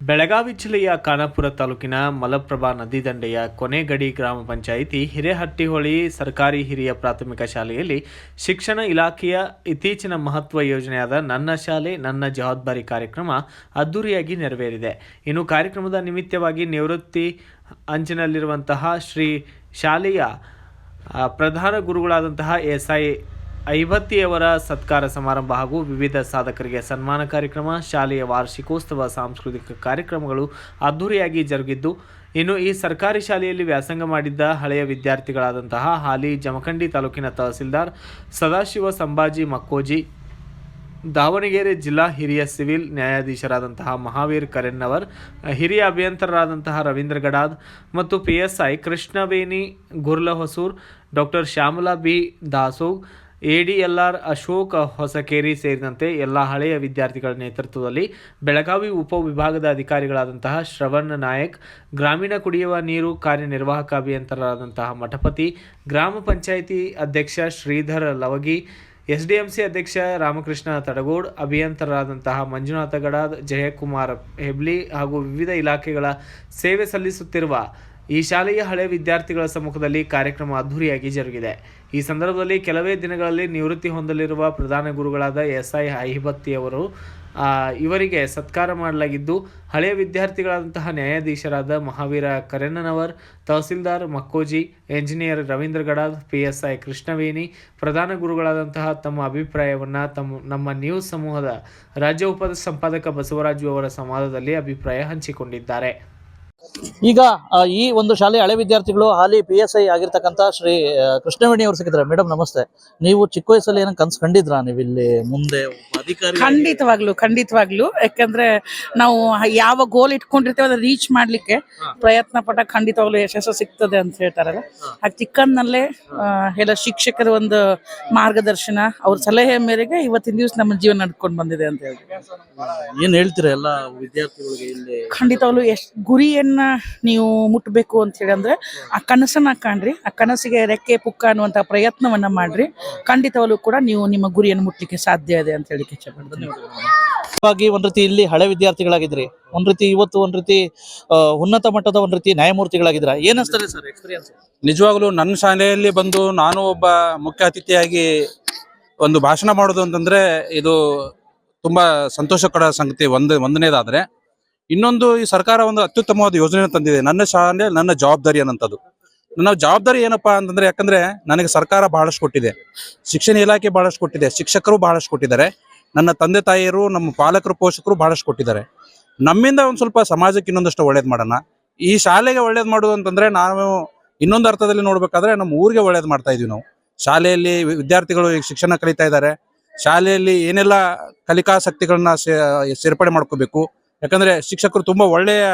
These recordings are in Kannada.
ಬೆಳಗಾವಿ ಜಿಲ್ಲೆಯ ಖಾನಾಪುರ ತಾಲೂಕಿನ ಮಲಪ್ರಭಾ ನದಿ ದಂಡೆಯ ಕೊನೆಗಡಿ ಗ್ರಾಮ ಪಂಚಾಯಿತಿ ಹಿರೇಹಟ್ಟಿಹೊಳಿ ಸರ್ಕಾರಿ ಹಿರಿಯ ಪ್ರಾಥಮಿಕ ಶಾಲೆಯಲ್ಲಿ ಶಿಕ್ಷಣ ಇಲಾಖೆಯ ಇತ್ತೀಚಿನ ಮಹತ್ವ ಯೋಜನೆಯಾದ ನನ್ನ ಶಾಲೆ ನನ್ನ ಜವಾಬ್ದಾರಿ ಕಾರ್ಯಕ್ರಮ ಅದ್ದೂರಿಯಾಗಿ ನೆರವೇರಿದೆ. ಇನ್ನು ಕಾರ್ಯಕ್ರಮದ ನಿಮಿತ್ತವಾಗಿ ನಿವೃತ್ತಿ ಅಂಚಿನಲ್ಲಿರುವಂತಹ ಶ್ರೀ ಶಾಲೆಯ ಪ್ರಧಾನ ಗುರುಗಳಾದಂತಹ ಎಸ್ಐ ಐವತ್ತಿಯವರ ಸತ್ಕಾರ ಸಮಾರಂಭ ಹಾಗೂ ವಿವಿಧ ಸಾಧಕರಿಗೆ ಸನ್ಮಾನ ಕಾರ್ಯಕ್ರಮ, ಶಾಲೆಯ ವಾರ್ಷಿಕೋತ್ಸವ, ಸಾಂಸ್ಕೃತಿಕ ಕಾರ್ಯಕ್ರಮಗಳು ಅದ್ದೂರಿಯಾಗಿ ಜರುಗಿದ್ದು, ಇನ್ನು ಈ ಸರ್ಕಾರಿ ಶಾಲೆಯಲ್ಲಿ ವ್ಯಾಸಂಗ ಮಾಡಿದ್ದ ಹಳೆಯ ವಿದ್ಯಾರ್ಥಿಗಳಾದಂತಹ ಹಾಲಿ ಜಮಖಂಡಿ ತಾಲೂಕಿನ ತಹಸೀಲ್ದಾರ್ ಸದಾಶಿವ ಸಂಭಾಜಿ ಮಕ್ಕೋಜಿ, ದಾವಣಗೆರೆ ಜಿಲ್ಲಾ ಹಿರಿಯ ಸಿವಿಲ್ ನ್ಯಾಯಾಧೀಶರಾದಂತಹ ಮಹಾವೀರ್ ಕರೆನ್ನವರ್, ಹಿರಿಯ ಅಭಿಯಂತರರಾದಂತಹ ರವೀಂದ್ರ ಗಡಾದ್ ಮತ್ತು PSI Krishnaveni Gurlahosur, doctor Shyamala B Dasog, ADLR Ashok Hosakeri ಸೇರಿದಂತೆ ಎಲ್ಲ ಹಳೆಯ ವಿದ್ಯಾರ್ಥಿಗಳ ನೇತೃತ್ವದಲ್ಲಿ ಬೆಳಗಾವಿ ಉಪವಿಭಾಗದ ಅಧಿಕಾರಿಗಳಾದಂತಹ ಶ್ರವಣ್ ನಾಯಕ್, ಗ್ರಾಮೀಣ ಕುಡಿಯುವ ನೀರು ಕಾರ್ಯನಿರ್ವಾಹಕ ಅಭಿಯಂತರರಾದಂತಹ ಮಠಪತಿ, ಗ್ರಾಮ ಪಂಚಾಯಿತಿ ಅಧ್ಯಕ್ಷ ಶ್ರೀಧರ್ ಲವಗಿ, SDMC ಅಧ್ಯಕ್ಷ ರಾಮಕೃಷ್ಣ ತಡಗೋಡ್, ಅಭಿಯಂತರರಾದಂತಹ ಮಂಜುನಾಥ ಗಡಾದ್, ಜಯಕುಮಾರ್ ಹೆಬ್ಲಿ ಹಾಗೂ ವಿವಿಧ ಇಲಾಖೆಗಳ ಸೇವೆ ಸಲ್ಲಿಸುತ್ತಿರುವ ಈ ಶಾಲೆಯ ಹಳೆಯ ವಿದ್ಯಾರ್ಥಿಗಳ ಸಮ್ಮುಖದಲ್ಲಿ ಕಾರ್ಯಕ್ರಮ ಅದ್ದೂರಿಯಾಗಿ ಜರುಗಿದೆ. ಈ ಸಂದರ್ಭದಲ್ಲಿ ಕೆಲವೇ ದಿನಗಳಲ್ಲಿ ನಿವೃತ್ತಿ ಹೊಂದಲಿರುವ ಪ್ರಧಾನ ಗುರುಗಳಾದ SI ಐವತ್ತಿಯವರು ಇವರಿಗೆ ಸತ್ಕಾರ ಮಾಡಲಾಗಿದ್ದು, ಹಳೆಯ ವಿದ್ಯಾರ್ಥಿಗಳಾದಂತಹ ನ್ಯಾಯಾಧೀಶರಾದ ಮಹಾವೀರ ಕರೆನ್ನವರ್, ತಹಸೀಲ್ದಾರ್ ಮಕ್ಕೋಜಿ, ಎಂಜಿನಿಯರ್ ರವೀಂದ್ರ ಗಡಾದ್, PSI ಕೃಷ್ಣವೇಣಿ ಪ್ರಧಾನ ಗುರುಗಳಾದಂತಹ ತಮ್ಮ ಅಭಿಪ್ರಾಯವನ್ನು ನಮ್ಮ ನ್ಯೂಸ್ ಸಮೂಹದ ರಾಜ್ಯ ಉಪ ಸಂಪಾದಕ ಬಸವರಾಜು ಅವರ ಸಂವಾದದಲ್ಲಿ ಅಭಿಪ್ರಾಯ ಹಂಚಿಕೊಂಡಿದ್ದಾರೆ. ಈಗ ಈ ಒಂದು ಶಾಲೆ ಹಳೆ ವಿದ್ಯಾರ್ಥಿಗಳು ಹಾಲಿ PSI ಆಗಿರ್ತಕ್ಕಂಥ ಶ್ರೀ ಕೃಷ್ಣವೇಣಿ ಅವರು ಸಿಕ್ಕಿದ್ದಾರೆ. ಮೇಡಮ್ ನಮಸ್ತೆ. ನೀವು ಚಿಕ್ಕ ವಯಸ್ಸಲ್ಲಿ ಏನೋ ಕನ್ಸು ಕಂಡಿದ್ರಾ ನೀವು ಇಲ್ಲಿ ಮುಂದೆ ಅಧಿಕಾರಿ? ಖಂಡಿತವಾಗ್ಲು ಯಾಕಂದ್ರೆ ನಾವು ಯಾವ ಗೋಲ್ ಇಟ್ಕೊಂಡಿರ್ತೇವೆ ಅದನ್ನ ರೀಚ್ ಮಾಡ್ಲಿಕ್ಕೆ ಪ್ರಯತ್ನ ಪಟ್ಟ ಖಂಡಿತವಾಗ್ಲು ಯಶಸ್ಸು ಸಿಗ್ತದೆ ಅಂತ ಹೇಳ್ತಾರಲ್ಲ, ಆ ಚಿಕ್ಕನ್ನಲ್ಲೇ ಎಲ್ಲ ಶಿಕ್ಷಕರ ಒಂದು ಮಾರ್ಗದರ್ಶನ, ಅವ್ರ ಸಲಹೆ ಮೇರೆಗೆ ಇವತ್ತಿನ ದಿವಸ ನಮ್ಮ ಜೀವನ ನಡ್ಕೊಂಡು ಬಂದಿದೆ ಅಂತ ಹೇಳಿ. ಏನ್ ಹೇಳ್ತೀರಾ ಎಲ್ಲ ವಿದ್ಯಾರ್ಥಿಗಳಿಗೆ ಇಲ್ಲಿ? ಖಂಡಿತವಾಗ್ಲು ಗುರಿಯನ್ನ ನೀವು ಮುಟ್ಟಬೇಕು ಅಂತ ಹೇಳಿ ಅಂದ್ರೆ ಆ ಕನಸನ್ನ ಕಾಣ್ರಿ, ಆ ಕನಸಿಗೆ ರೆಕ್ಕೆ ಪುಕ್ಕ ಅನ್ನುವಂತ ಪ್ರಯತ್ನವನ್ನ ಮಾಡ್ರಿ. ಖಂಡಿತವಾಗ್ಲೂ ಕೂಡ ನೀವು ನಿಮ್ಮ ಗುರಿಯನ್ನು ಮುಟ್ಲಿಕ್ಕೆ ಸಾಧ್ಯ ಇದೆ ಅಂತ ಹೇಳಿ ಒಂದ್ ರೀತಿ ಇಲ್ಲಿ ಹಳೆ ವಿದ್ಯಾರ್ಥಿಗಳಾಗಿದ್ರಿ, ಒಂದ್ ರೀತಿ ಇವತ್ತು ಒಂದ್ ರೀತಿ ಉನ್ನತ ಮಟ್ಟದ ಒಂದ್ ರೀತಿ ನ್ಯಾಯಮೂರ್ತಿಗಳಾಗಿದ್ರ. ಏನ್ ಅನ್ಸ್ತದೆ ಸರ್ ಎಕ್ಸ್ಪೀರಿಯನ್ಸ್? ನಿಜವಾಗ್ಲೂ ನನ್ನ ಶಾಲೆಯಲ್ಲಿ ಬಂದು ನಾನು ಒಬ್ಬ ಮುಖ್ಯ ಅತಿಥಿಯಾಗಿ ಒಂದು ಭಾಷಣ ಮಾಡೋದು ಅಂತಂದ್ರೆ ಇದು ತುಂಬಾ ಸಂತೋಷಕರ ಸಂಗತಿ. ಒಂದನೇದಾದ್ರೆ, ಇನ್ನೊಂದು ಈ ಸರ್ಕಾರ ಒಂದು ಅತ್ಯುತ್ತಮವಾದ ಯೋಜನೆ ತಂದಿದೆ, ನನ್ನ ಶಾಲೆ ನನ್ನ ಜವಾಬ್ದಾರಿ ಅನ್ನೋಂಥದ್ದು. ನನ್ನ ಜವಾಬ್ದಾರಿ ಏನಪ್ಪಾ ಅಂತಂದ್ರೆ, ಯಾಕಂದ್ರೆ ನನಗೆ ಸರ್ಕಾರ ಬಹಳಷ್ಟು ಕೊಟ್ಟಿದೆ, ಶಿಕ್ಷಣ ಇಲಾಖೆ ಬಹಳಷ್ಟು ಕೊಟ್ಟಿದೆ, ಶಿಕ್ಷಕರು ಬಹಳಷ್ಟು ಕೊಟ್ಟಿದ್ದಾರೆ, ನನ್ನ ತಂದೆ ತಾಯಿಯರು ನಮ್ಮ ಪಾಲಕರು ಪೋಷಕರು ಬಹಳಷ್ಟು ಕೊಟ್ಟಿದ್ದಾರೆ. ನಮ್ಮಿಂದ ಒಂದ್ ಸ್ವಲ್ಪ ಸಮಾಜಕ್ಕೆ ಇನ್ನೊಂದಷ್ಟು ಒಳ್ಳೇದ್ ಮಾಡೋಣ. ಈ ಶಾಲೆಗೆ ಒಳ್ಳೇದ್ ಮಾಡೋದು ಅಂತಂದ್ರೆ ನಾವು ಇನ್ನೊಂದು ಅರ್ಥದಲ್ಲಿ ನೋಡ್ಬೇಕಾದ್ರೆ ನಮ್ಮ ಊರಿಗೆ ಒಳ್ಳೇದ್ ಮಾಡ್ತಾ ಇದೀವಿ. ನಾವು ಶಾಲೆಯಲ್ಲಿ ವಿದ್ಯಾರ್ಥಿಗಳು ಈಗ ಶಿಕ್ಷಣ ಕಲಿತಾ ಇದ್ದಾರೆ, ಶಾಲೆಯಲ್ಲಿ ಏನೆಲ್ಲ ಕಲಿಕಾಸಕ್ತಿಗಳನ್ನ ಸೇರ್ಪಡೆ ಮಾಡ್ಕೋಬೇಕು. ಯಾಕಂದ್ರೆ ಶಿಕ್ಷಕರು ತುಂಬಾ ಒಳ್ಳೆಯ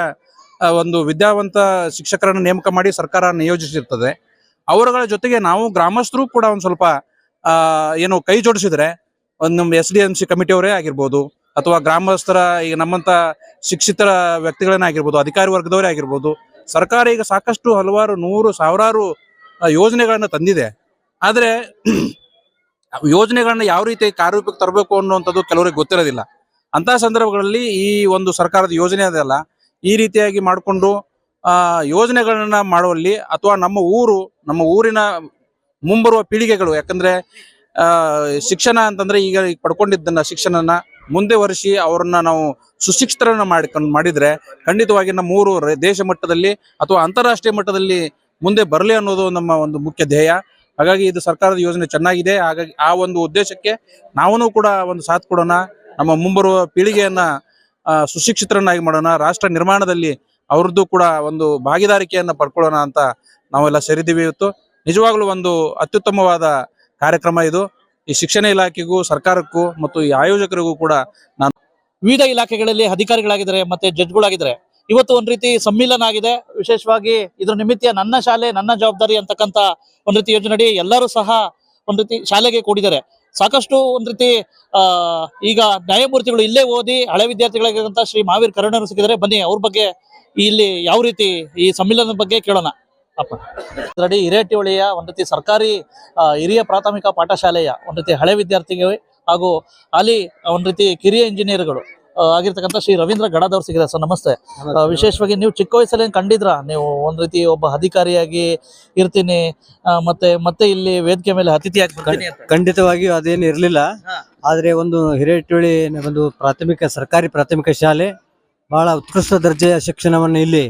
ಒಂದು ವಿದ್ಯಾವಂತ ಶಿಕ್ಷಕರನ್ನು ನೇಮಕ ಮಾಡಿ ಸರ್ಕಾರ ನಿಯೋಜಿಸಿರ್ತದೆ. ಅವರುಗಳ ಜೊತೆಗೆ ನಾವು ಗ್ರಾಮಸ್ಥರು ಕೂಡ ಒಂದ್ ಸ್ವಲ್ಪ ಏನು ಕೈ ಜೋಡಿಸಿದ್ರೆ, ಒಂದು ನಮ್ಮ SDMC ಕಮಿಟಿಯವರೇ ಆಗಿರ್ಬೋದು ಅಥವಾ ಗ್ರಾಮಸ್ಥರ ಈಗ ನಮ್ಮಂತ ಶಿಕ್ಷಿತರ ವ್ಯಕ್ತಿಗಳನ್ನ ಆಗಿರ್ಬೋದು, ಅಧಿಕಾರಿ ವರ್ಗದವರೇ ಆಗಿರ್ಬೋದು, ಸರ್ಕಾರ ಈಗ ಸಾಕಷ್ಟು ಹಲವಾರು ಸಾವಿರಾರು ಯೋಜನೆಗಳನ್ನ ತಂದಿದೆ. ಆದ್ರೆ ಯೋಜನೆಗಳನ್ನ ಯಾವ ರೀತಿ ಕಾರ್ಯರೂಪಕ್ಕೆ ತರಬೇಕು ಅನ್ನುವಂಥದ್ದು ಕೆಲವರಿಗೆ ಗೊತ್ತಿರೋದಿಲ್ಲ. ಅಂತಹ ಸಂದರ್ಭಗಳಲ್ಲಿ ಈ ಒಂದು ಸರ್ಕಾರದ ಯೋಜನೆ ಅದಲ್ಲ, ಈ ರೀತಿಯಾಗಿ ಮಾಡಿಕೊಂಡು ಯೋಜನೆಗಳನ್ನ ಮಾಡುವಲ್ಲಿ ಅಥವಾ ನಮ್ಮ ಊರಿನ ಮುಂಬರುವ ಪೀಳಿಗೆಗಳು, ಯಾಕಂದ್ರೆ ಶಿಕ್ಷಣ ಅಂತಂದ್ರೆ ಈಗ ಪಡ್ಕೊಂಡಿದ್ದನ್ನ ಶಿಕ್ಷಣನ ಮುಂದೆ ವರ್ಷಿ ಅವ್ರನ್ನ ನಾವು ಸುಶಿಕ್ಷಿತರನ್ನ ಮಾಡಿದ್ರೆ ಖಂಡಿತವಾಗಿ ನಮ್ಮ ಊರು ದೇಶ ಮಟ್ಟದಲ್ಲಿ ಅಥವಾ ಅಂತಾರಾಷ್ಟ್ರೀಯ ಮಟ್ಟದಲ್ಲಿ ಮುಂದೆ ಬರಲಿ ಅನ್ನೋದು ನಮ್ಮ ಒಂದು ಮುಖ್ಯ ಧ್ಯೇಯ. ಹಾಗಾಗಿ ಇದು ಸರ್ಕಾರದ ಯೋಜನೆ ಚೆನ್ನಾಗಿದೆ. ಹಾಗಾಗಿ ಆ ಒಂದು ಉದ್ದೇಶಕ್ಕೆ ನಾವು ಕೂಡ ಒಂದು ಸಾಥ್ ಕೊಡೋಣ, ನಮ್ಮ ಮುಂಬರುವ ಪೀಳಿಗೆಯನ್ನ ಸುಶಿಕ್ಷಿತರನ್ನಾಗಿ ಮಾಡೋಣ, ರಾಷ್ಟ್ರ ನಿರ್ಮಾಣದಲ್ಲಿ ಅವ್ರದ್ದು ಕೂಡ ಒಂದು ಭಾಗಿದಾರಿಕೆಯನ್ನ ಪಡ್ಕೊಳ್ಳೋಣ ಅಂತ ನಾವೆಲ್ಲ ಸೇರಿದ್ದೀವಿ. ಇವತ್ತು ನಿಜವಾಗ್ಲೂ ಒಂದು ಅತ್ಯುತ್ತಮವಾದ ಕಾರ್ಯಕ್ರಮ ಇದು. ಈ ಶಿಕ್ಷಣ ಇಲಾಖೆಗೂ ಸರ್ಕಾರಕ್ಕೂ ಮತ್ತು ಈ ಆಯೋಜಕರಿಗೂ ಕೂಡ ನಾನು ವಿವಿಧ ಇಲಾಖೆಗಳಲ್ಲಿ ಅಧಿಕಾರಿಗಳಾಗಿದ್ದಾರೆ ಮತ್ತೆ ಜಡ್ಜ್ಗಳಾಗಿದ್ದಾರೆ. ಇವತ್ತು ಒಂದ್ ರೀತಿ ಸಮ್ಮಿಲನ ಆಗಿದೆ. ವಿಶೇಷವಾಗಿ ಇದ್ರ ನಿಮಿತ್ತ ನನ್ನ ಶಾಲೆ ನನ್ನ ಜವಾಬ್ದಾರಿ ಅಂತಕ್ಕಂತ ಒಂದ್ ರೀತಿ ಯೋಜನೆ ಎಲ್ಲರೂ ಸಹ ಒಂದ್ ರೀತಿ ಶಾಲೆಗೆ ಕೂಡಿದ್ದಾರೆ. ಸಾಕಷ್ಟು ಒಂದ್ ರೀತಿ ಈಗ ನ್ಯಾಯಮೂರ್ತಿಗಳು ಇಲ್ಲೇ ಓದಿ ಹಳೆ ವಿದ್ಯಾರ್ಥಿಗಳಾಗಿರುವಂತಹ ಶ್ರೀ ಮಹಾವೀರ್ ಕರುಣರು ಸಿಕ್ಕಿದ್ದಾರೆ. ಬನ್ನಿ ಅವ್ರ ಬಗ್ಗೆ ಇಲ್ಲಿ ಯಾವ ರೀತಿ ಈ ಸಮ್ಮಿಲನದ ಬಗ್ಗೆ ಕೇಳೋಣ. ಅಪ್ಪ ಹಿರೇಹಟ್ಟಿಹೊಳಿಯ ಒಂದ್ ರೀತಿ ಸರ್ಕಾರಿ ಹಿರಿಯ ಪ್ರಾಥಮಿಕ ಪಾಠಶಾಲೆಯ ಒಂದ್ ರೀತಿ ಹಳೆ ವಿದ್ಯಾರ್ಥಿಗಳು ಹಾಗೂ ಅಲ್ಲಿ ಒಂದ್ ರೀತಿ ಕಿರಿಯ ಇಂಜಿನಿಯರ್ಗಳು ಆಗಿರ್ತಕ್ಕಂಥ ಶ್ರೀ ರವೀಂದ್ರ ಗಡದವ್ರು ಸಿಗಿದ್ದಾರೆ ಸರ್. ನಮಸ್ತೆ. ವಿಶೇಷವಾಗಿ ನೀವು ಚಿಕ್ಕ ವಯಸ್ಸಲ್ಲಿ ಏನ್ ಕಂಡಿದ್ರಾ, ನೀವು ಒಂದ್ ರೀತಿ ಒಬ್ಬ ಅಧಿಕಾರಿಯಾಗಿ ಇರ್ತೀನಿ ಮತ್ತೆ ಇಲ್ಲಿ ವೇದಿಕೆ ಮೇಲೆ ಅತಿಥಿಯಾಗಿ ಬರ್ತೀನಿ ಅಂತ? ಖಂಡಿತವಾಗಿಯೂ ಅದೇನು ಇರಲಿಲ್ಲ. ಆದ್ರೆ ಒಂದು ಹಿರೇಟೊಳಿ ಒಂದು ಸರ್ಕಾರಿ ಪ್ರಾಥಮಿಕ ಶಾಲೆ ಬಹಳ ಉತ್ಕೃಷ್ಟ ದರ್ಜೆಯ ಶಿಕ್ಷಣವನ್ನು ಇಲ್ಲಿ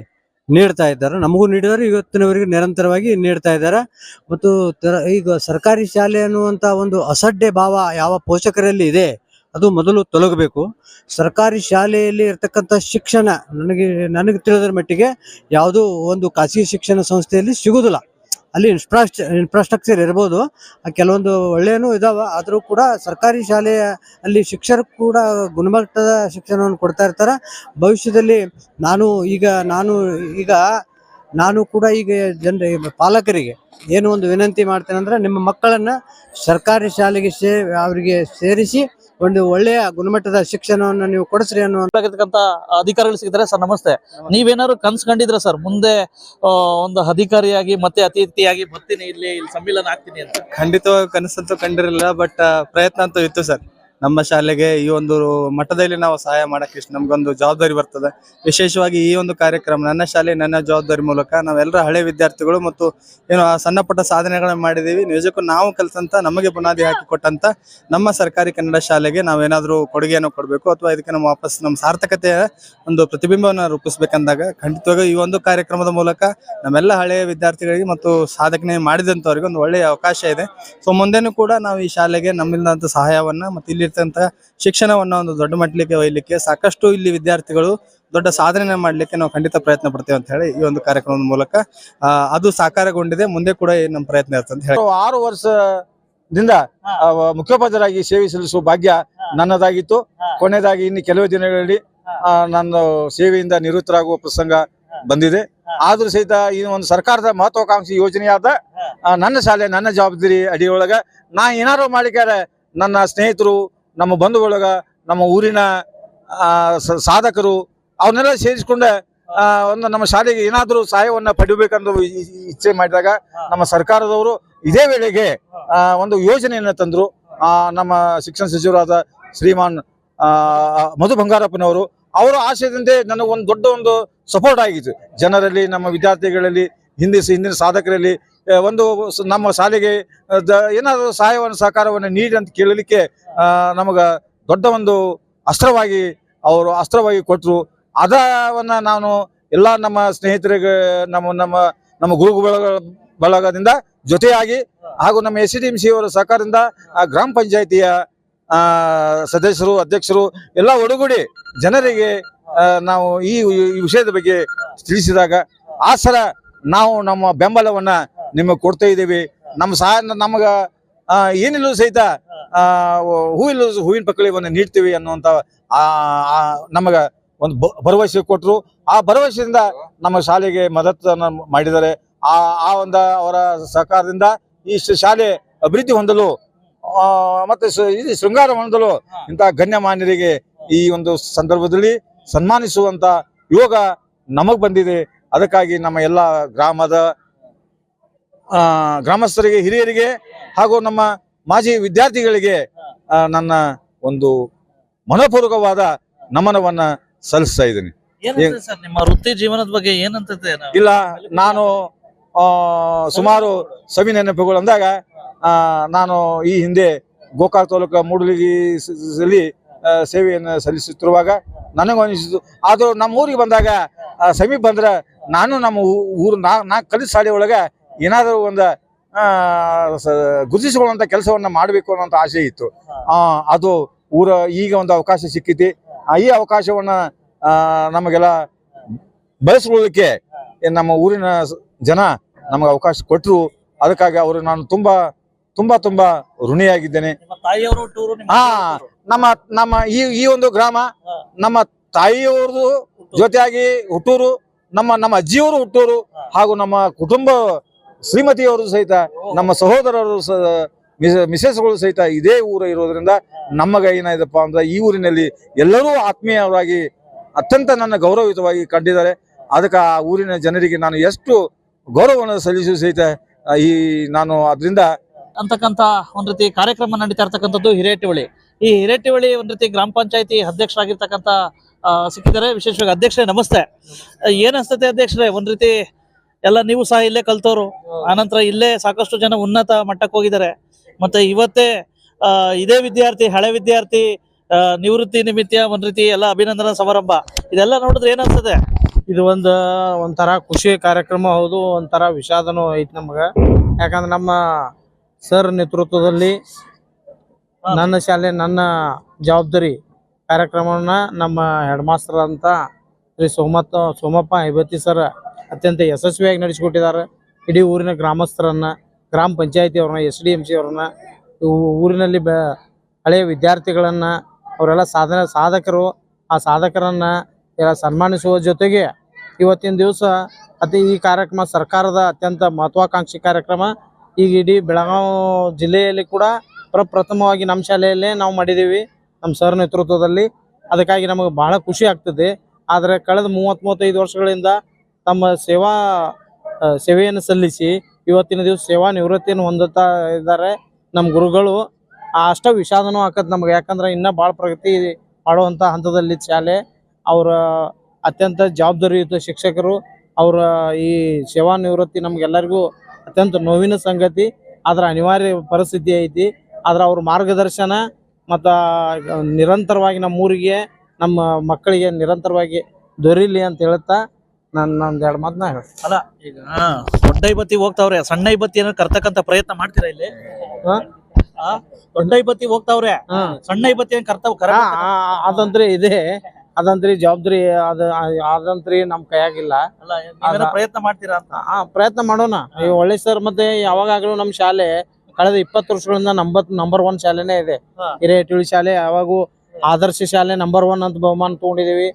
ನೀಡ್ತಾ ಇದ್ದಾರೆ. ನಮಗೂ ನೀಡಿದ್ದಾರೆ, ಇವತ್ತಿನವರೆಗೆ ನಿರಂತರವಾಗಿ ನೀಡ್ತಾ ಇದ್ದಾರೆ. ಮತ್ತು ಈಗ ಸರ್ಕಾರಿ ಶಾಲೆ ಅನ್ನುವಂತ ಒಂದು ಅಸಡ್ಡೆ ಭಾವ ಯಾವ ಪೋಷಕರಲ್ಲಿ ಇದೆ ಅದು ಮೊದಲು ತೊಲಗಬೇಕು. ಸರ್ಕಾರಿ ಶಾಲೆಯಲ್ಲಿ ಇರ್ತಕ್ಕಂಥ ಶಿಕ್ಷಣ ನನಗೆ ತಿಳಿದ ಮಟ್ಟಿಗೆ ಯಾವುದೋ ಒಂದು ಖಾಸಗಿ ಶಿಕ್ಷಣ ಸಂಸ್ಥೆಯಲ್ಲಿ ಸಿಗುದಿಲ್ಲ. ಅಲ್ಲಿ ಇನ್ಫ್ರಾಸ್ಟ್ರಕ್ಚರ್ ಇರ್ಬೋದು, ಕೆಲವೊಂದು ಒಳ್ಳೆಯೂ ಇದಾವ, ಆದರೂ ಕೂಡ ಸರ್ಕಾರಿ ಶಾಲೆಯ ಅಲ್ಲಿ ಶಿಕ್ಷಕರು ಕೂಡ ಗುಣಮಟ್ಟದ ಶಿಕ್ಷಣವನ್ನು ಕೊಡ್ತಾ ಇರ್ತಾರೆ. ಭವಿಷ್ಯದಲ್ಲಿ ನಾನು ಕೂಡ ಈಗ ಪಾಲಕರಿಗೆ ಏನು ಒಂದು ವಿನಂತಿ ಮಾಡ್ತೇನೆ ಅಂದ್ರೆ, ನಿಮ್ಮ ಮಕ್ಕಳನ್ನ ಸರ್ಕಾರಿ ಶಾಲೆಗೆ ಅವರಿಗೆ ಸೇರಿಸಿ ಒಂದು ಒಳ್ಳೆಯ ಗುಣಮಟ್ಟದ ಶಿಕ್ಷಣವನ್ನು ನೀವು ಕೊಡಿಸ್ರಿ ಆಗಿರ್ತಕ್ಕಂಥ ಅಧಿಕಾರಿಗಳು ಸಿಗ್ತಾರೆ ಸರ್. ನಮಸ್ತೆ. ನೀವೇನಾದ್ರು ಕನ್ಸ್ಕೊಂಡಿದ್ರ ಸರ್ ಮುಂದೆ ಒಂದು ಅಧಿಕಾರಿಯಾಗಿ ಮತ್ತೆ ಅತಿಥಿಯಾಗಿ ಬರ್ತೀನಿ ಇಲ್ಲಿ ಸಮ್ಮಿಲನ ಆಗ್ತೀನಿ ಅಂತ? ಖಂಡಿತವಾಗಿ ಕನಸಂತೂ ಕಂಡಿರಲಿಲ್ಲ, ಬಟ್ ಪ್ರಯತ್ನ ಅಂತೂ ಇತ್ತು ಸರ್. ನಮ್ಮ ಶಾಲೆಗೆ ಈ ಒಂದು ಮಟ್ಟದಲ್ಲಿ ನಾವು ಸಹಾಯ ಮಾಡಕ್ಕೆ ನಮ್ಗೊಂದು ಜವಾಬ್ದಾರಿ ಬರ್ತದೆ. ವಿಶೇಷವಾಗಿ ಈ ಒಂದು ಕಾರ್ಯಕ್ರಮ ನನ್ನ ಶಾಲೆ ನನ್ನ ಜವಾಬ್ದಾರಿ ಮೂಲಕ ನಾವೆಲ್ಲರ ಹಳೆ ವಿದ್ಯಾರ್ಥಿಗಳು ಮತ್ತು ಏನು ಸಣ್ಣ ಪುಟ್ಟ ಸಾಧನೆಗಳನ್ನು ಮಾಡಿದ್ದೀವಿ, ನಿಜಕ್ಕೂ ನಾವು ಕಲಿತಂತ ನಮಗೆ ಬುನಾದಿ ಹಾಕಿಕೊಟ್ಟಂತ ನಮ್ಮ ಸರ್ಕಾರಿ ಕನ್ನಡ ಶಾಲೆಗೆ ನಾವೇನಾದ್ರೂ ಕೊಡುಗೆಯನ್ನು ಕೊಡಬೇಕು ಅಥವಾ ಇದಕ್ಕೆ ನಮ್ಮ ವಾಪಸ್ ನಮ್ಮ ಸಾರ್ಥಕತೆಯ ಒಂದು ಪ್ರತಿಬಿಂಬವನ್ನು ರೂಪಿಸ್ಬೇಕಂದಾಗ ಖಂಡಿತವಾಗಿ ಈ ಒಂದು ಕಾರ್ಯಕ್ರಮದ ಮೂಲಕ ನಮ್ಮೆಲ್ಲ ಹಳೆಯ ವಿದ್ಯಾರ್ಥಿಗಳಿಗೆ ಮತ್ತು ಸಾಧನೆ ಮಾಡಿದಂಥವ್ರಿಗೆ ಒಂದು ಒಳ್ಳೆಯ ಅವಕಾಶ ಇದೆ. ಸೊ ಮುಂದೆನೂ ಕೂಡ ನಾವು ಈ ಶಾಲೆಗೆ ನಮ್ಮಿಂದಂತ ಸಹಾಯವನ್ನ ಮತ್ತು ಇಲ್ಲಿ ಶಿಕ್ಷಣವನ್ನ ಒಂದು ದೊಡ್ಡ ಮಟ್ಟಕ್ಕೆ ಒಯ್ಯಲಿಕ್ಕೆ, ಸಾಕಷ್ಟು ಇಲ್ಲಿ ವಿದ್ಯಾರ್ಥಿಗಳು ದೊಡ್ಡ ಸಾಧನೆ ಮಾಡ್ಲಿಕ್ಕೆ ನಾವು ಖಂಡಿತ ಪ್ರಯತ್ನ ಪಡ್ತೇವೆ ಅಂತ ಹೇಳಿ ಈ ಒಂದು ಕಾರ್ಯಕ್ರಮದ ಮೂಲಕ ಅದು ಸಾಕಾರಗೊಂಡಿದೆ. ಮುಂದೆ ಕೂಡ ನಮ್ಮ ಪ್ರಯತ್ನ ಇರ್ತದೆ ಅಂತ ಹೇಳಿ 6 ವರ್ಷದಿಂದ ಮುಖ್ಯೋಪಾಧ್ಯಾಯರಾಗಿ ಸೇವೆ ಸಲ್ಲಿಸುವ ಭಾಗ್ಯ ನನ್ನದಾಗಿತ್ತು. ಕೊನೆಯದಾಗಿ ಇನ್ನು ಕೆಲವು ದಿನಗಳಲ್ಲಿ ನನ್ನ ಸೇವೆಯಿಂದ ನಿವೃತ್ತರಾಗುವ ಪ್ರಸಂಗ ಬಂದಿದೆ. ಆದ್ರೂ ಸಹಿತ ಈ ಒಂದು ಸರ್ಕಾರದ ಮಹತ್ವಾಕಾಂಕ್ಷಿ ಯೋಜನೆಯಾದ ನನ್ನ ಶಾಲೆ ನನ್ನ ಜವಾಬ್ದಾರಿ ಅಡಿಯೊಳಗ ನಾ ಏನಾರು ಮಾಡಿದ್ದಾರೆ ನನ್ನ ಸ್ನೇಹಿತರು, ನಮ್ಮ ಬಂಧು ಬಳಗ, ನಮ್ಮ ಊರಿನ ಸಾಧಕರು ಅವನ್ನೆಲ್ಲ ಸೇರಿಸಿಕೊಂಡೆ ಒಂದು ನಮ್ಮ ಶಾಲೆಗೆ ಏನಾದರೂ ಸಹಾಯವನ್ನ ಪಡಿಬೇಕಂತ ಇಚ್ಛೆ ಮಾಡಿದಾಗ ನಮ್ಮ ಸರ್ಕಾರದವರು ಇದೇ ವೇಳೆಗೆ ಒಂದು ಯೋಜನೆಯನ್ನು ತಂದ್ರು. ನಮ್ಮ ಶಿಕ್ಷಣ ಸಚಿವರಾದ ಶ್ರೀಮಾನ್ ಮಧು ಬಂಗಾರಪ್ಪನವರು ಅವರ ಆಶಯದಂತೆ ನನಗೊಂದು ದೊಡ್ಡ ಒಂದು ಸಪೋರ್ಟ್ ಆಗಿತ್ತು. ಜನರಲ್ಲಿ, ನಮ್ಮ ವಿದ್ಯಾರ್ಥಿಗಳಲ್ಲಿ, ಹಿಂದಿನ ಸಾಧಕರಲ್ಲಿ ಒಂದು ನಮ್ಮ ಶಾಲೆಗೆ ಏನಾದರೂ ಸಹಾಯವನ್ನು ಸಹಕಾರವನ್ನು ನೀಡಿ ಅಂತ ಕೇಳಲಿಕ್ಕೆ ನಮಗ ದೊಡ್ಡ ಒಂದು ಅಸ್ತ್ರವಾಗಿ ಕೊಟ್ಟರು. ಅದನ್ನ ನಾನು ಎಲ್ಲ ನಮ್ಮ ಸ್ನೇಹಿತರಿಗೆ ನಮ್ಮ ಗುರು ಬಳಗದಿಂದ ಜೊತೆಯಾಗಿ ಹಾಗೂ ನಮ್ಮ SDMC ಅವರ ಸಹಕಾರದಿಂದ ಗ್ರಾಮ ಪಂಚಾಯಿತಿಯ ಸದಸ್ಯರು, ಅಧ್ಯಕ್ಷರು ಎಲ್ಲ ಒಡಗೂಡಿ ಜನರಿಗೆ ನಾವು ಈ ವಿಷಯದ ಬಗ್ಗೆ ತಿಳಿಸಿದಾಗ ಆ ಸಲ ನಾವು ನಮ್ಮ ಬೆಂಬಲವನ್ನ ನಿಮಗೆ ಕೊಡ್ತಾ ಇದ್ದೀವಿ, ನಮ್ಮ ಸಹಾಯ ನಮಗ ಏನಿಲ್ಲೂ ಸಹಿತ ಹೂವಿನ ಪಕ್ಕಳಿವನ್ನು ನೀಡ್ತೀವಿ ಅನ್ನುವಂತ ನಮಗ ಒಂದು ಭರವಸೆ ಕೊಟ್ಟರು. ಆ ಭರವಸೆಯಿಂದ ನಮ್ಮ ಶಾಲೆಗೆ ಮದತನ್ನು ಮಾಡಿದ್ದಾರೆ. ಅವರ ಸಹಕಾರದಿಂದ ಈ ಶಾಲೆ ಅಭಿವೃದ್ಧಿ ಹೊಂದಲು ಮತ್ತೆ ಶೃಂಗಾರ ಹೊಂದಲು ಇಂತಹ ಗಣ್ಯಮಾನ್ಯರಿಗೆ ಈ ಒಂದು ಸಂದರ್ಭದಲ್ಲಿ ಸನ್ಮಾನಿಸುವಂತ ಯೋಗ ನಮಗ್ ಬಂದಿದೆ. ಅದಕ್ಕಾಗಿ ನಮ್ಮ ಎಲ್ಲ ಗ್ರಾಮಸ್ಥರಿಗೆ, ಹಿರಿಯರಿಗೆ ಹಾಗೂ ನಮ್ಮ ಮಾಜಿ ವಿದ್ಯಾರ್ಥಿಗಳಿಗೆ ನನ್ನ ಒಂದು ಮನಪೂರ್ವಕವಾದ ನಮನವನ್ನ ಸಲ್ಲಿಸ್ತಾ ಇದ್ದೀನಿ. ನಿಮ್ಮ ವೃತ್ತಿ ಜೀವನದ ಬಗ್ಗೆ ಏನಂತ? ಇಲ್ಲ, ನಾನು ಸುಮಾರು ಸವಿ ನೆನಪುಗಳು ಅಂದಾಗ ನಾನು ಈ ಹಿಂದೆ ಗೋಕಾಕ್ ತಾಲೂಕು ಮೂಡಲಗಿಯಲ್ಲಿ ಸೇವೆಯನ್ನು ಸಲ್ಲಿಸುತ್ತಿರುವಾಗ ನನಗೂ ಅನಿಸಿತು. ಆದರೂ ನಮ್ಮ ಊರಿಗೆ ಬಂದಾಗ ಸಮೀಪ ಬಂದ್ರೆ ನಾನು ನಮ್ಮ ಊರು ನಾ ಕಲಿತ ಶಾಲೆ ಒಳಗೆ ಏನಾದರೂ ಒಂದು ಗುರುತಿಸಿಕೊಳ್ಳುವಂತ ಕೆಲಸವನ್ನ ಮಾಡಬೇಕು ಅನ್ನೋಂಥ ಆಸೆ ಇತ್ತು. ಅದು ಈಗ ಒಂದು ಅವಕಾಶ ಸಿಕ್ಕಿತಿ. ಈ ಅವಕಾಶವನ್ನ ನಮಗೆಲ್ಲ ಬಳಸಿಕೊಳ್ಳಲಿಕ್ಕೆ ನಮ್ಮ ಊರಿನ ಜನ ನಮಗೆ ಅವಕಾಶ ಕೊಟ್ಟರು. ಅದಕ್ಕಾಗಿ ಅವರು ನಾನು ತುಂಬಾ ತುಂಬಾ ತುಂಬಾ ಋಣಿಯಾಗಿದ್ದೇನೆ. ನಮ್ಮ ಈ ಒಂದು ಗ್ರಾಮ ನಮ್ಮ ತಾಯಿಯವ್ರದ್ದು ಜೊತೆಯಾಗಿ ಹುಟ್ಟೂರು, ನಮ್ಮ ಅಜ್ಜಿಯವರು ಹುಟ್ಟೂರು, ಹಾಗೂ ನಮ್ಮ ಕುಟುಂಬ ಶ್ರೀಮತಿಯವರು ಸಹಿತ, ನಮ್ಮ ಸಹೋದರರು ಮಿಸೆಸ್ಗಳು ಸಹಿತ ಇದೇ ಊರು ಇರೋದ್ರಿಂದ ನಮಗೆ ಏನಾಯ್ತಪ್ಪ ಅಂದ್ರೆ ಈ ಊರಿನಲ್ಲಿ ಎಲ್ಲರೂ ಆತ್ಮೀಯರಾಗಿ ಅತ್ಯಂತ ನನ್ನ ಗೌರವಯುತವಾಗಿ ಕಂಡಿದ್ದಾರೆ. ಅದಕ್ಕೆ ಆ ಊರಿನ ಜನರಿಗೆ ನಾನು ಎಷ್ಟು ಗೌರವವನ್ನು ಸಲ್ಲಿಸುವ ಸಹಿತ ನಾನು ಅದರಿಂದ ಅಂತಕ್ಕಂಥ ಒಂದ್ ರೀತಿ ಕಾರ್ಯಕ್ರಮ ನಡೀತಾ ಇರ್ತಕ್ಕಂಥದ್ದು ಹಿರೇಟೊಳಿ. ಈ ಹಿರೇಟಿವಳಿ ಒಂದ್ ರೀತಿ ಗ್ರಾಮ ಪಂಚಾಯತಿ ಅಧ್ಯಕ್ಷರಾಗಿರ್ತಕ್ಕಂಥ ಸಿಕ್ಕಿದ್ದಾರೆ. ವಿಶೇಷವಾಗಿ ಅಧ್ಯಕ್ಷರೇ ನಮಸ್ತೆ. ಏನ್ ಅನ್ಸ್ತತೆ ಅಧ್ಯಕ್ಷರೇ? ಒಂದ್ ರೀತಿ ಎಲ್ಲ ನೀವು ಸಹ ಇಲ್ಲೇ ಕಲ್ತವ್ರು, ಆನಂತರ ಇಲ್ಲೇ ಸಾಕಷ್ಟು ಜನ ಉನ್ನತ ಮಟ್ಟಕ್ಕೆ ಹೋಗಿದ್ದಾರೆ. ಮತ್ತೆ ಇವತ್ತೇ ಇದೇ ವಿದ್ಯಾರ್ಥಿ, ಹಳೆ ವಿದ್ಯಾರ್ಥಿ ನಿವೃತ್ತಿ ನಿಮಿತ್ತ ಒಂದ್ ರೀತಿ ಎಲ್ಲ ಅಭಿನಂದನಾ ಸಮಾರಂಭ, ಇದೆಲ್ಲ ನೋಡಿದ್ರೆ ಏನ್ ಅನ್ಸ್ತದೆ? ಇದು ಒಂಥರ ಖುಷಿ ಕಾರ್ಯಕ್ರಮ ಹೌದು, ಒಂಥರ ವಿಷಾದನೂ ಐತಿ ನಮ್ಗೆ. ಯಾಕಂದ್ರೆ ನಮ್ಮ ಸರ್ ನೇತೃತ್ವದಲ್ಲಿ ನನ್ನ ಶಾಲೆ ನನ್ನ ಜವಾಬ್ದಾರಿ ಕಾರ್ಯಕ್ರಮವನ್ನ ನಮ್ಮ ಹೆಡ್ ಮಾಸ್ಟರ್ ಅಂತ ಶ್ರೀ ಸೋಮಪ್ಪ ಐಬತ್ತಿ ಸರ್ ಅತ್ಯಂತ ಯಶಸ್ವಿಯಾಗಿ ನಡೆಸಿಕೊಟ್ಟಿದ್ದಾರೆ. ಇಡೀ ಊರಿನ ಗ್ರಾಮಸ್ಥರನ್ನ, ಗ್ರಾಮ ಪಂಚಾಯತಿ ಅವ್ರನ್ನ, SDMC ಅವ್ರನ್ನ, ಊರಿನಲ್ಲಿ ಹಳೆಯ ವಿದ್ಯಾರ್ಥಿಗಳನ್ನ, ಅವರೆಲ್ಲ ಸಾಧಕರು, ಆ ಸಾಧಕರನ್ನ ಎಲ್ಲ ಸನ್ಮಾನಿಸುವ ಜೊತೆಗೆ ಇವತ್ತಿನ ದಿವಸ ಈ ಕಾರ್ಯಕ್ರಮ ಸರ್ಕಾರದ ಅತ್ಯಂತ ಮಹತ್ವಾಕಾಂಕ್ಷಿ ಕಾರ್ಯಕ್ರಮ. ಈಗ ಇಡೀ ಬೆಳಗಾವಿ ಜಿಲ್ಲೆಯಲ್ಲಿ ಕೂಡ ಪ್ರಪ್ರಥಮವಾಗಿ ನಮ್ಮ ಶಾಲೆಯಲ್ಲೇ ನಾವು ಮಾಡಿದ್ದೀವಿ, ನಮ್ಮ ಸರ್ ನೇತೃತ್ವದಲ್ಲಿ. ಅದಕ್ಕಾಗಿ ನಮಗೆ ಬಹಳ ಖುಷಿ ಆಗ್ತದೆ. ಆದರೆ ಕಳೆದ 30-35 ವರ್ಷಗಳಿಂದ ತಮ್ಮ ಸೇವೆಯನ್ನು ಸಲ್ಲಿಸಿ ಇವತ್ತಿನ ದಿವಸ ಸೇವಾ ನಿವೃತ್ತಿಯನ್ನು ಹೊಂದುತ್ತಾ ಇದ್ದಾರೆ ನಮ್ಮ ಗುರುಗಳು. ಅಷ್ಟ ವಿಷಾದನೂ ಆಕತ್ ನಮ್ಗೆ. ಯಾಕಂದ್ರೆ ಇನ್ನೂ ಭಾಳ ಪ್ರಗತಿ ಮಾಡುವಂಥ ಹಂತದಲ್ಲಿ ಶಾಲೆ. ಅವರ ಅತ್ಯಂತ ಜವಾಬ್ದಾರಿಯುತ ಶಿಕ್ಷಕರು, ಅವರ ಈ ಸೇವಾ ನಿವೃತ್ತಿ ನಮ್ಗೆಲ್ಲರಿಗೂ ಅತ್ಯಂತ ನೋವಿನ ಸಂಗತಿ. ಆದ್ರೆ ಅನಿವಾರ್ಯ ಪರಿಸ್ಥಿತಿ ಐತಿ. ಆದ್ರೆ ಅವ್ರ ಮಾರ್ಗದರ್ಶನ ಮತ್ತು ನಿರಂತರವಾಗಿ ನಮ್ಮ ಊರಿಗೆ, ನಮ್ಮ ಮಕ್ಕಳಿಗೆ ನಿರಂತರವಾಗಿ ದೊರೀಲಿ ಅಂತ ಹೇಳುತ್ತಾ ನಂದು 2 ಮಾತನ್ನ ಹೇಳ್ತೀನಿ. ಅಲ್ಲ, ಈಗ ದೊಡ್ಡ ಐಬತ್ತಿ ಹೋಗ್ತಾವ್ರೆ, ಸಣ್ಣ ಐಬತ್ತಿಯನ್ನು ಕರ್ತಕ್ಕಂಥ ಪ್ರಯತ್ನ ಮಾಡ್ತೀರಾ ಇಲ್ಲಿ? ದೊಡ್ಡ ಐಬತ್ತಿ ಹೋಗ್ತಾವ್ರೆ, ಸಣ್ಣ ಐಬತ್ತಿಯನ್ನು ಅದಂತ್ರಿ ಇದೆ, ಅದಂತ್ರಿ ಜವಾಬ್ದಾರಿ ಅದಂತ್ರಿ ನಮ್ ಕೈಯಾಗಿಲ್ಲ. ಪ್ರಯತ್ನ ಮಾಡ್ತೀರಾ ಅಂತ? ಪ್ರಯತ್ನ ಮಾಡೋಣ. ಈ ಒಳ್ಳೆ ಸರ್, ಮತ್ತೆ ಯಾವಾಗಾಗ್ಲೂ ನಮ್ಮ ಶಾಲೆ ಕಳೆದ 20 ವರ್ಷಗಳಿಂದ ನಂಬರ್ 1 ಶಾಲೆನೇ ಇದೆ. ಹಿರೇಟಿವಳಿ ಶಾಲೆ ಯಾವಾಗೂ ಆದರ್ಶ ಶಾಲೆ ನಂಬರ್ 1 ಅಂತ ಬಹುಮಾನ ತಗೊಂಡಿದೀವಿ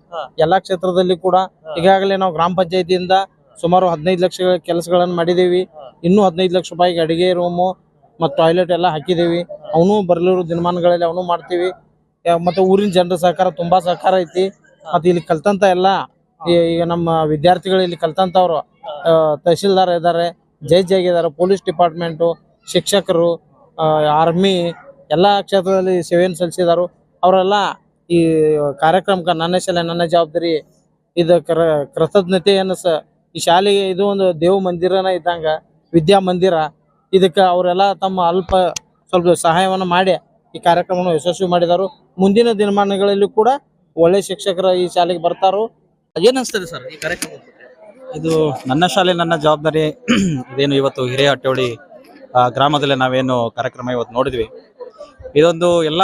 ಎಲ್ಲಾ ಕ್ಷೇತ್ರದಲ್ಲಿ ಕೂಡ. ಈಗಾಗಲೇ ನಾವು ಗ್ರಾಮ ಪಂಚಾಯತಿಯಿಂದ ಸುಮಾರು 15 ಲಕ್ಷ ಕೆಲಸಗಳನ್ನು ಮಾಡಿದೀವಿ. ಇನ್ನೂ 15 ಲಕ್ಷ ರೂಪಾಯಿಗೆ ಅಡಿಗೆ ರೂಮು ಮತ್ತು ಟಾಯ್ಲೆಟ್ ಎಲ್ಲ ಹಾಕಿದೀವಿ. ಅವನು ಬರಲಿರೋ ದಿನಮಾನಗಳಲ್ಲಿ ಅವನು ಮಾಡ್ತೀವಿ. ಮತ್ತೆ ಊರಿನ ಜನರ ಸಹಕಾರ ತುಂಬಾ ಸಹಕಾರ ಐತಿ. ಮತ್ತೆ ಇಲ್ಲಿ ಕಲ್ತಂತ ಎಲ್ಲ ಈಗ ನಮ್ಮ ವಿದ್ಯಾರ್ಥಿಗಳು ಇಲ್ಲಿ ಕಲ್ತಂತವ್ರು ತಹಶೀಲ್ದಾರ್ ಇದ್ದಾರೆ, ಜಡ್ಜ್ ಆಗಿದ್ದಾರೆ, ಪೊಲೀಸ್ ಡಿಪಾರ್ಟ್ಮೆಂಟು, ಶಿಕ್ಷಕರು, ಆರ್ಮಿ ಎಲ್ಲ ಕ್ಷೇತ್ರದಲ್ಲಿ ಸೇವೆಯನ್ನು ಸಲ್ಲಿಸಿದಾರು. ಅವರೆಲ್ಲ ಈ ಕಾರ್ಯಕ್ರಮಕ್ಕೆ ನನ್ನ ಶಾಲೆ ನನ್ನ ಜವಾಬ್ದಾರಿ ಇದು ಕೃತಜ್ಞತೆಯನ್ನು ಈ ಶಾಲೆಗೆ ಇದು ಒಂದು ದೇವ ಮಂದಿರನ ಇದ್ದಂಗ, ವಿದ್ಯಾ ಮಂದಿರ. ಇದಕ್ಕೆ ಅವರೆಲ್ಲ ತಮ್ಮ ಸ್ವಲ್ಪ ಸಹಾಯವನ್ನು ಮಾಡಿ ಈ ಕಾರ್ಯಕ್ರಮವನ್ನು ಯಶಸ್ವಿ ಮಾಡಿದಾರು. ಮುಂದಿನ ದಿನಮಾನಗಳಲ್ಲಿ ಕೂಡ ಒಳ್ಳೆ ಶಿಕ್ಷಕರ ಈ ಶಾಲೆಗೆ ಬರ್ತಾರೋ. ಏನ್ ಅನ್ಸ್ತದೆ ಸರ್ ಈ ಕಾರ್ಯಕ್ರಮ? ಇದು ನನ್ನ ಶಾಲೆ ನನ್ನ ಜವಾಬ್ದಾರಿ ಇದೇನು ಇವತ್ತು ಹಿರೇಹಟ್ಟಿಹೊಳಿ ಗ್ರಾಮದಲ್ಲಿ ನಾವೇನು ಕಾರ್ಯಕ್ರಮ ಇವತ್ತು ನೋಡಿದ್ವಿ, ಇದೊಂದು ಎಲ್ಲ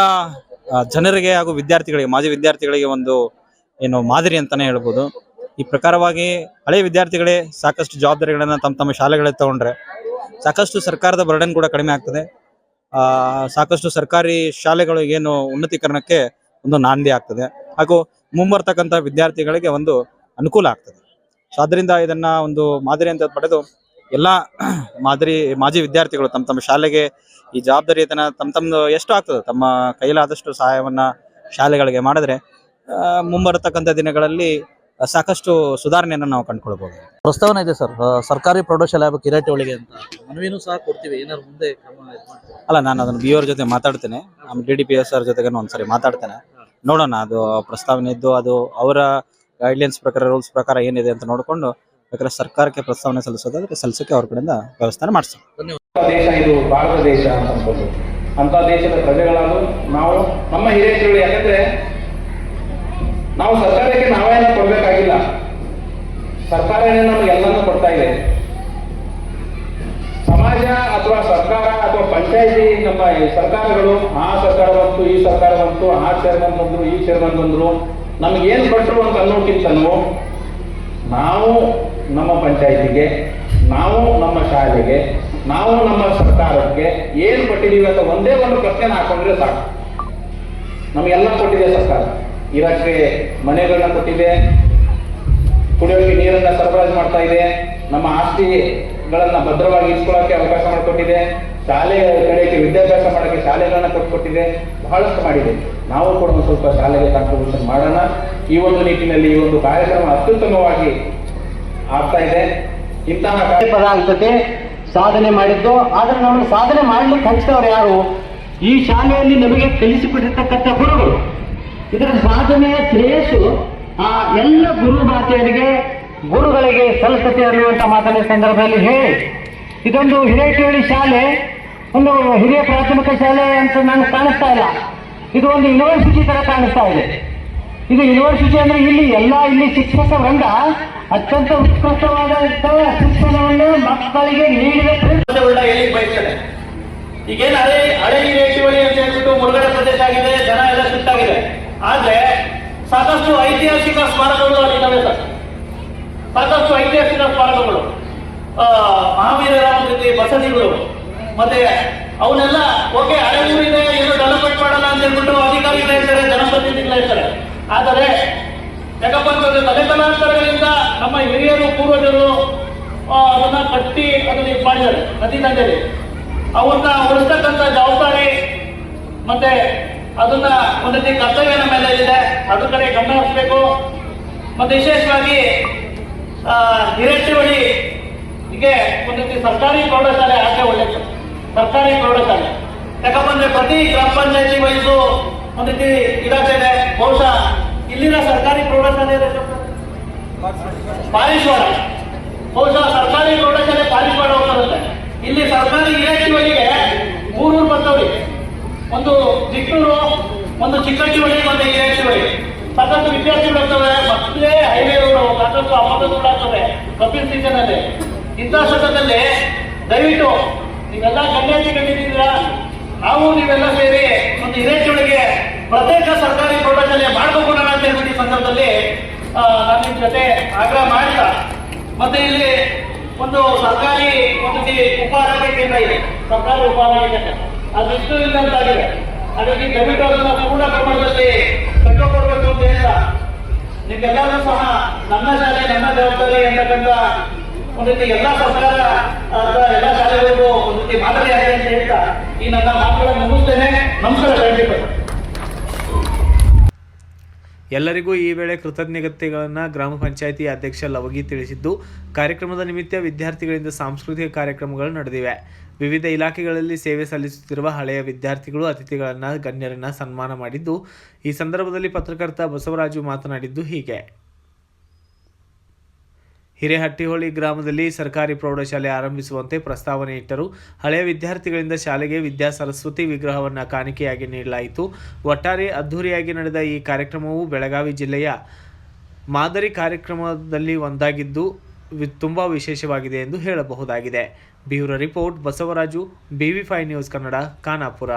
ಜನರಿಗೆ ಹಾಗೂ ವಿದ್ಯಾರ್ಥಿಗಳಿಗೆ, ಮಾಜಿ ವಿದ್ಯಾರ್ಥಿಗಳಿಗೆ ಒಂದು ಏನು ಮಾದರಿ ಅಂತಾನೆ ಹೇಳ್ಬೋದು. ಈ ಪ್ರಕಾರವಾಗಿ ಹಳೆ ವಿದ್ಯಾರ್ಥಿಗಳೇ ಸಾಕಷ್ಟು ಜವಾಬ್ದಾರಿಗಳನ್ನ ತಮ್ಮ ಶಾಲೆಗಳಲ್ಲಿ ತಗೊಂಡ್ರೆ ಸಾಕಷ್ಟು ಸರ್ಕಾರದ ಬರ್ಡನ್ ಕೂಡ ಕಡಿಮೆ ಆಗ್ತದೆ. ಸಾಕಷ್ಟು ಸರ್ಕಾರಿ ಶಾಲೆಗಳು ಏನು ಉನ್ನತೀಕರಣಕ್ಕೆ ಒಂದು ನಾಂದಿ ಆಗ್ತದೆ, ಹಾಗೂ ಮುಂಬರ್ತಕ್ಕಂಥ ವಿದ್ಯಾರ್ಥಿಗಳಿಗೆ ಒಂದು ಅನುಕೂಲ ಆಗ್ತದೆ. ಸೊ ಅದರಿಂದ ಇದನ್ನ ಒಂದು ಮಾದರಿ ಅಂತ ಪಡೆದು ಎಲ್ಲ ಮಾಜಿ ವಿದ್ಯಾರ್ಥಿಗಳು ತಮ್ಮ ಶಾಲೆಗೆ ಈ ಜವಾಬ್ದಾರಿಯನ್ನ ತಮ್ಮ ಎಷ್ಟು ಆಗ್ತದೆ ತಮ್ಮ ಕೈಲಾದಷ್ಟು ಸಹಾಯವನ್ನ ಶಾಲೆಗಳಿಗೆ ಮಾಡಿದ್ರೆ ಮುಂಬರತಕ್ಕಂಥ ದಿನಗಳಲ್ಲಿ ಸಾಕಷ್ಟು ಸುಧಾರಣೆಯನ್ನು ನಾವು ಕಂಡುಕೊಳ್ಬಹುದು. ಪ್ರಸ್ತಾವನೆ ಇದೆ ಸರ್, ಸರ್ಕಾರಿ ಪ್ರೌಢಶಾಲೆ ಆಗಬೇಕು ಹಿರೇಟಿವಳಿಗೆ ಅಂತ ಮನವಿನೂ ಸಹ ಕೊಡ್ತೀವಿ. ಏನಾದ್ರು ಮುಂದೆ ಅಲ್ಲ, ನಾನು ಅದನ್ನ BO ಜೊತೆ ಮಾತಾಡ್ತೇನೆ, ನಮ್ಮ DDPS ಜೊತೆಗೆ ಒಂದ್ಸರಿ ಮಾತಾಡ್ತೇನೆ. ನೋಡೋಣ, ಅದು ಪ್ರಸ್ತಾವನೆ ಇದ್ದು ಅದು ಅವರ ಗೈಡ್ಲೈನ್ಸ್ ಪ್ರಕಾರ, ರೂಲ್ಸ್ ಪ್ರಕಾರ ಏನಿದೆ ಅಂತ ನೋಡಿಕೊಂಡು ಬೇಕಾದ್ರೆ ಸರ್ಕಾರಕ್ಕೆ ಪ್ರಸ್ತಾವನೆ ಸಲ್ಲಿಸೋದಾದ್ರೆ ಸಲ್ಲಿಸಕ್ಕೆ ಅವ್ರ ಕಡೆಯಿಂದ ವ್ಯವಸ್ಥೆ ಮಾಡಿಸ್ತೀವಿ. ದೇಶ ಇದು ಭಾರತ ದೇಶ ಅಂತ ಅನ್ಬೋದು. ಅಂತ ದೇಶದ ಪ್ರಜೆಗಳಾದ ನಾವು ನಮ್ಮ ಹಿರೇತಿಗಳು, ಯಾಕಂದ್ರೆ ನಾವು ಸರ್ಕಾರಕ್ಕೆ ನಾವೇನು ಕೊಡ್ಬೇಕಾಗಿಲ್ಲ, ಸರ್ಕಾರನೇ ನಮ್ಗೆ ಎಲ್ಲನೂ ಕೊಡ್ತಾ ಇದೆ. ಸಮಾಜ ಅಥವಾ ಸರ್ಕಾರ ಅಥವಾ ಪಂಚಾಯತಿ, ನಮ್ಮ ಸರ್ಕಾರಗಳು, ಆ ಸರ್ಕಾರ ಬಂತು, ಈ ಸರ್ಕಾರ ಬಂತು, ಆ ಚೇರ್ಮನ್ ಬಂದ್ರು, ಈ ಚೇರ್ಮನ್ ಬಂದ್ರು, ನಮ್ಗೆ ಏನ್ ಕೊಟ್ಟರು ಅಂತ ಅನ್ನೋಕ್ಕಿಂತನೂ ನಾವು ನಮ್ಮ ಪಂಚಾಯತಿಗೆ, ನಾವು ನಮ್ಮ ಶಾಲೆಗೆ, ನಾವು ನಮ್ಮ ಸರ್ಕಾರಕ್ಕೆ ಏನ್ ಕೊಟ್ಟಿದೀವಿ ಅಂತ ಒಂದೇ ಒಂದು ಪ್ರಶ್ನೆ ಹಾಕೊಂಡ್ರೆ ಸಾಕು. ನಮಗೆಲ್ಲ ಕೊಟ್ಟಿದೆ ಸರ್ಕಾರ. ಇರಕ್ಕೆ ಮನೆಗಳನ್ನ ಕೊಟ್ಟಿದೆ, ಕುಡಿಯೋಕೆ ನೀರನ್ನ ಸರಬರಾಜು ಮಾಡ್ತಾ ಇದೆ, ನಮ್ಮ ಆಸ್ತಿಗಳನ್ನ ಭದ್ರವಾಗಿ ಇಟ್ಕೊಳ್ಳೋಕೆ ಅವಕಾಶ ಮಾಡಿಕೊಟ್ಟಿದೆ, ಶಾಲೆ ಕಡೆಗೆ ವಿದ್ಯಾಭ್ಯಾಸ ಮಾಡೋಕ್ಕೆ ಶಾಲೆಗಳನ್ನ ಕೊಟ್ಟಿದೆ, ಬಹಳಷ್ಟು ಮಾಡಿದೆ. ನಾವು ಕೂಡ ಒಂದು ಸ್ವಲ್ಪ ಶಾಲೆಗೆ ಕಾಂಟ್ರಿಬ್ಯೂಷನ್ ಮಾಡೋಣ. ಈ ಒಂದು ನಿಟ್ಟಿನಲ್ಲಿ ಈ ಒಂದು ಕಾರ್ಯಕ್ರಮ ಅತ್ಯುತ್ತಮವಾಗಿ ಆಗ್ತಾ ಇದೆ. ಇಂತಹ ಪದ ಆಗ್ತದೆ ಸಾಧನೆ ಮಾಡಿದ್ದು. ಆದ್ರೆ ನಮ್ಗೆ ಸಾಧನೆ ಮಾಡ್ಲಿಕ್ಕೆ ಹಚ್ಚಿದವ್ರು ಯಾರು? ಈ ಶಾಲೆಯಲ್ಲಿ ನಮಗೆ ಕಲಿಸಿಕೊಟ್ಟಿರ್ತಕ್ಕಂಥ ಗುರುಗಳು. ಇದರ ಸಾಧನೆಯ ಶ್ರೇಯಸ್ಸು ಆ ಎಲ್ಲ ಗುರು ಮಾತೆಯರಿಗೆ, ಗುರುಗಳಿಗೆ ಸಲ್ಲುತ್ತದೆ ಅನ್ನುವಂಥ ಮಾತನ್ನ ಸಂದರ್ಭದಲ್ಲಿ ಹೇಳಿ, ಇದೊಂದು ಹಿರೇಟಿಹಳ್ಳಿ ಶಾಲೆ ಒಂದು ಹಿರಿಯ ಪ್ರಾಥಮಿಕ ಶಾಲೆ ಅಂತ ನಾನು ಕಾಣಿಸ್ತಾ ಇಲ್ಲ. ಇದು ಒಂದು ಯೂನಿವರ್ಸಿಟಿ ತರ ಕಾಣಿಸ್ತಾ ಇದೆ. ಇದು ಯೂನಿವರ್ಸಿಟಿ ಅಂದ್ರೆ ಇಲ್ಲಿ ಶಿಕ್ಷಕ ವೃಂದ ಅತ್ಯಂತ ಉತ್ಕೃಷ್ಟವಾದಂತಹ ಶಿಕ್ಷಣವನ್ನು ಮಕ್ಕಳಿಗೆ ನೀಡಿದ ಬಯಸ್ತದೆ. ಈಗೇನು ಹಳೆ ಹಿರೇಟಿಹಳ್ಳಿ ಅಂತ ಹೇಳ್ಬಿಟ್ಟು ಮುಳುಗಡೆ ಪ್ರದೇಶ ಆಗಿದೆ, ಜನ ಎಲ್ಲ ಸುತ್ತಾಗಿದೆ. ಆದ್ರೆ ಸಾಕಷ್ಟು ಐತಿಹಾಸಿಕ ಸ್ಮಾರಕಗಳು ಅಲ್ಲಿ ಇದ್ದಾವೆ ಸರ್. ಸಾಕಷ್ಟು ಐತಿಹಾಸಿಕ ಸ್ಮಾರಕಗಳು, ಮಹಾವೀರರ ಬಸದಿಗಳು, ಮತ್ತೆ ಅವನ್ನೆಲ್ಲ ಓಕೆ ಹಳೆ ಊರಿದೆ, ಏನು ಡೆವಲಪ್ಮೆಂಟ್ ಮಾಡಲ್ಲ ಅಂತ ಹೇಳ್ಬಿಟ್ಟು ಅಧಿಕಾರಿಗಳು ಹೇಳ್ತಾರೆ, ಜನಪ್ರತಿನಿಧಿಗಳು ಹೇಳ್ತಾರೆ. ಆದರೆ ಯಾಕಪ್ಪ ಅಂತಂದ್ರೆ ತಲೆತಲಾಂತರಗಳಿಂದ ನಮ್ಮ ಹಿರಿಯರು ಪೂರ್ವಜರು ಅದನ್ನ ಕಟ್ಟಿ ಅದನ್ನ ಇದು ಮಾಡಿದ್ದಾರೆ ನದಿ ದಂಡೆಯಲ್ಲಿ. ಅವನ್ನ ಉಳಿಸ್ತಕ್ಕಂಥ ಜವಾಬ್ದಾರಿ ಮತ್ತೆ ಅದನ್ನ ಒಂದು ರೀತಿ ಕರ್ತವ್ಯ ನಮ್ಮ ಮೇಲೆ ಇದೆ. ಅದ್ರ ಕಡೆ ಗಮನ ಹರಿಸಬೇಕು. ಮತ್ತೆ ವಿಶೇಷವಾಗಿ ಹಿರೇಟಿಹಳ್ಳಿಗೆ ಒಂದು ರೀತಿ ಸರ್ಕಾರಿ ಪ್ರೌಢಶಾಲೆ ಆದ್ರೆ ಒಳ್ಳೆಯದು. ಸರ್ಕಾರಿ ಪ್ರೌಢಶಾಲೆ ಯಾಕಪ್ಪ ಅಂದ್ರೆ ಪ್ರತಿ ಗ್ರಾಮ ಪಂಚಾಯತಿ ವಯಸ್ಸು ಒಂದು ರೀತಿ ಇಲಾಖೆ ಇದೆ. ಬಹುಶಃ ಇಲ್ಲಿನ ಸರ್ಕಾರಿ ಪ್ರೌಢಶಾಲೆ ಪಾಲಿಶ್ವಾಡ, ಬಹುಶಃ ಸರ್ಕಾರಿ ಪ್ರೌಢಶಾಲೆ ಪಾಲಿಶ್ವಾಡ ಹೋಗ್ತಾರಂತೆ. ಇಲ್ಲಿ ಸರ್ಕಾರಿ ಹಿರೇಟಿಹಳ್ಳಿಗೆ 3 ಊರು ಬರ್ತವ್ರಿ. ಒಂದು ಚಿಕ್ಕೂರು, ಒಂದು ಚಿಕ್ಕಟ್ಟಿಹಳ್ಳಿ, ಮತ್ತೆ ಹಿರೇಟಿಹಳ್ಳಿ. ಸಾಕಷ್ಟು ವಿದ್ಯಾರ್ಥಿಗಳು ಇರ್ತವೆ. ಮತ್ತೆ ಹೈವೇ ರೋಡ್ ಸಾಕಷ್ಟು ಅಪಘಾತಗಳಾಗ್ತವೆ ಕಪಿಲ್ ಸೀಸನ್ ಅಲ್ಲಿ. ಇಂಥ ಸಂದರ್ಭದಲ್ಲಿ ದಯವಿಟ್ಟು ನೀವೆಲ್ಲ ಕಂಡಿದ್ದೀರಾ, ನಾವು ನೀವೆಲ್ಲ ಸೇರಿ ಒಂದು ಹಿರೇಟಿಹಳ್ಳಿಗೆ ಪ್ರತ್ಯೇಕ ಸರ್ಕಾರಿ ಪ್ರೌಢಶಾಲೆ ಮಾಡ್ಕೊಡೋಣ ಅಂತ ಹೇಳ್ಬಿಟ್ಟು ಈ ಸಂದರ್ಭದಲ್ಲಿ ನಾನು ನಿಮ್ ಜೊತೆ ಆಗ್ರಹ ಮಾಡ್ತಾ, ಮತ್ತೆ ಇಲ್ಲಿ ಒಂದು ಸರ್ಕಾರಿ ಒಂದು ಉಪ ಆರೋಗ್ಯ ಕೇಂದ್ರ ಇದೆ, ಸರ್ಕಾರಿ ಉಪ ಆರೋಗ್ಯ ಕೇಂದ್ರ ಅದಿಷ್ಟು ಇಲ್ಲ ಅಂತಾಗಿದೆ. ಹಾಗಾಗಿ ದಯವಿಟ್ಟು ಅದನ್ನ ಪೂರ್ಣ ಪ್ರಮಾಣದಲ್ಲಿ ಕಟ್ಟಿಕೊಡ್ಬೇಕು ಅಂತ ಹೇಳ್ತಾ, ನಿಮ್ಗೆಲ್ಲರೂ ಸಹ ನನ್ನ ಶಾಲೆ ನನ್ನ ಜವಾಬ್ದಾರಿ ಅಂತಕ್ಕಂಥ ಒಂದು ರೀತಿ ಎಲ್ಲ ಸರ್ಕಾರ ಎಲ್ಲ ಶಾಲೆಗಳಿಗೂ ಒಂದು ರೀತಿ ಮಾದರಿಯಾಗಿದೆ ಅಂತ ಹೇಳ್ತಾ ಈ ನನ್ನ ಮಾತುಗಳನ್ನು ಮುಗಿಸ್ತೇನೆ. ನಮಸ್ಕಾರ. ದಯವಿಟ್ಟು ಎಲ್ಲರಿಗೂ ಈ ವೇಳೆ ಕೃತಜ್ಞತೆಗಳನ್ನು ಗ್ರಾಮ ಪಂಚಾಯಿತಿ ಅಧ್ಯಕ್ಷ ಲವಗಿ ತಿಳಿಸಿದ್ದು, ಕಾರ್ಯಕ್ರಮದ ನಿಮಿತ್ತ ವಿದ್ಯಾರ್ಥಿಗಳಿಂದ ಸಾಂಸ್ಕೃತಿಕ ಕಾರ್ಯಕ್ರಮಗಳು ನಡೆದಿವೆ. ವಿವಿಧ ಇಲಾಖೆಗಳಲ್ಲಿ ಸೇವೆ ಸಲ್ಲಿಸುತ್ತಿರುವ ಹಳೆಯ ವಿದ್ಯಾರ್ಥಿಗಳು ಅತಿಥಿಗಳನ್ನು ಗಣ್ಯರನ್ನು ಸನ್ಮಾನ ಮಾಡಿದ್ದು, ಈ ಸಂದರ್ಭದಲ್ಲಿ ಪತ್ರಕರ್ತ ಬಸವರಾಜು ಮಾತನಾಡಿದ್ದು ಹೀಗೆ. ಹಿರೇಹಟ್ಟಿಹೊಳಿ ಗ್ರಾಮದಲ್ಲಿ ಸರ್ಕಾರಿ ಪ್ರೌಢಶಾಲೆ ಆರಂಭಿಸುವಂತೆ ಪ್ರಸ್ತಾವನೆ ಇಟ್ಟರು. ಹಳೆಯ ವಿದ್ಯಾರ್ಥಿಗಳಿಂದ ಶಾಲೆಗೆ ವಿದ್ಯಾ ಸರಸ್ವತಿ ವಿಗ್ರಹವನ್ನು ಕಾಣಿಕೆಯಾಗಿ ನೀಡಲಾಯಿತು. ಒಟ್ಟಾರೆ ಅದ್ಧೂರಿಯಾಗಿ ನಡೆದ ಈ ಕಾರ್ಯಕ್ರಮವು ಬೆಳಗಾವಿ ಜಿಲ್ಲೆಯ ಮಾದರಿ ಕಾರ್ಯಕ್ರಮದಲ್ಲಿ ಒಂದಾಗಿದ್ದು ತುಂಬ ವಿಶೇಷವಾಗಿದೆ ಎಂದು ಹೇಳಬಹುದಾಗಿದೆ. Bureau report Basavaraju, BV5 news Kannada, Khanapur.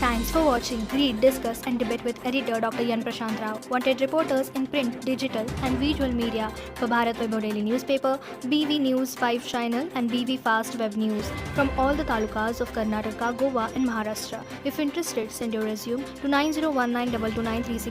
Thanks for watching. Read, discuss and debate with editor Dr. Yan Prashant Rao. Wanted reporters in print, digital and visual media for Bharat Vaibhav Daily Newspaper, BV News 5 Channel and BV Fast Web News from all the talukas of Karnataka, Goa and Maharashtra. If interested, send your resume to 9019229369